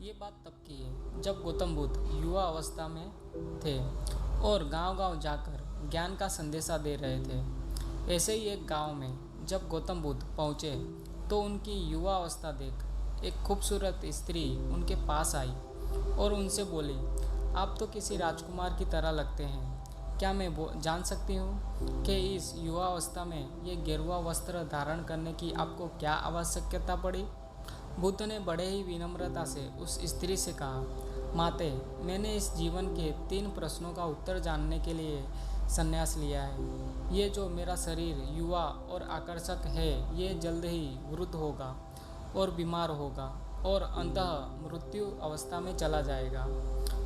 ये बात तब की है जब गौतम बुद्ध युवा अवस्था में थे और गांव-गांव जाकर ज्ञान का संदेशा दे रहे थे। ऐसे ही एक गांव में जब गौतम बुद्ध पहुँचे तो उनकी युवा अवस्था देख एक खूबसूरत स्त्री उनके पास आई और उनसे बोली, आप तो किसी राजकुमार की तरह लगते हैं। क्या मैं जान सकती हूँ कि इस युवा अवस्था में ये गेरुआ वस्त्र धारण करने की आपको क्या आवश्यकता पड़ी? बुद्ध ने बड़े ही विनम्रता से उस स्त्री से कहा, माते, मैंने इस जीवन के 3 प्रश्नों का उत्तर जानने के लिए संन्यास लिया है। ये जो मेरा शरीर युवा और आकर्षक है, ये जल्द ही वृद्ध होगा और बीमार होगा और अंततः मृत्यु अवस्था में चला जाएगा।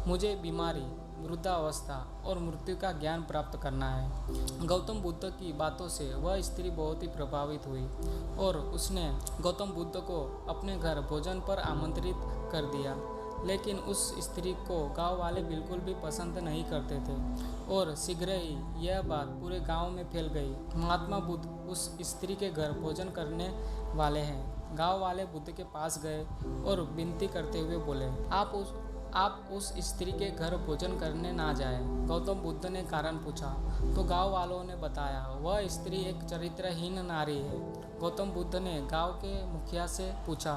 मुझे बीमारी, वृद्धावस्था और मृत्यु का ज्ञान प्राप्त करना है। गौतम बुद्ध की बातों से वह स्त्री बहुत ही प्रभावित हुई और उसने गौतम बुद्ध को अपने घर भोजन पर आमंत्रित कर दिया। लेकिन उस स्त्री को गांव वाले बिल्कुल भी पसंद नहीं करते थे और शीघ्र ही यह बात पूरे गांव में फैल गई। महात्मा बुद्ध उस स्त्री के घर भोजन करने वाले हैं। गांव वाले बुद्ध के पास गए और विनती करते हुए बोले, आप उस स्त्री के घर भोजन करने ना जाएं। गौतम बुद्ध ने कारण पूछा तो गांव वालों ने बताया, वह स्त्री एक चरित्रहीन नारी है। गौतम बुद्ध ने गांव के मुखिया से पूछा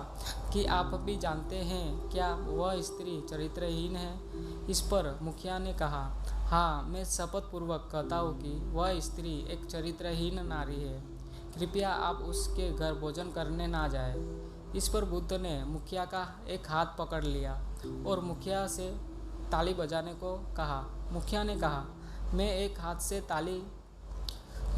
कि आप भी जानते हैं क्या वह स्त्री चरित्रहीन है? इस पर मुखिया ने कहा, हाँ, मैं शपथ पूर्वक कहता हूँ कि वह स्त्री एक चरित्रहीन नारी है। कृपया आप उसके घर भोजन करने ना जाएं। इस पर बुद्ध ने मुखिया का एक हाथ पकड़ लिया और मुखिया से ताली बजाने को कहा। मुखिया ने कहा, मैं एक हाथ से ताली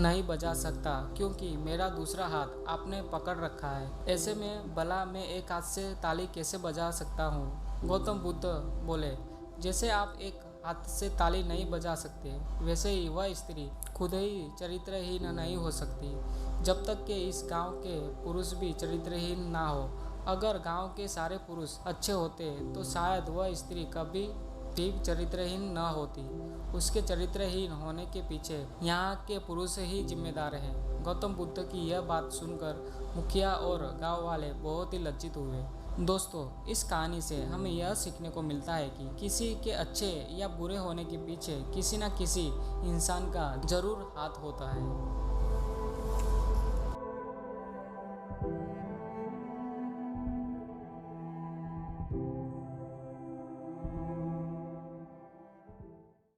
नहीं बजा सकता क्योंकि मेरा दूसरा हाथ आपने पकड़ रखा है। ऐसे में भला मैं एक हाथ से ताली कैसे बजा सकता हूँ? गौतम बुद्ध बोले, जैसे आप एक हाथ से ताली नहीं बजा सकते, वैसे ही वह स्त्री खुद ही चरित्रहीन नहीं हो सकती जब तक कि इस गांव के पुरुष भी चरित्रहीन ना हो। अगर गांव के सारे पुरुष अच्छे होते तो शायद वह स्त्री कभी भी चरित्रहीन न होती। उसके चरित्रहीन होने के पीछे यहाँ के पुरुष ही जिम्मेदार हैं। गौतम बुद्ध की यह बात सुनकर मुखिया और गांव वाले बहुत ही लज्जित हुए। दोस्तों, इस कहानी से हमें यह सीखने को मिलता है कि किसी के अच्छे या बुरे होने के पीछे किसी न किसी इंसान का जरूर हाथ होता है।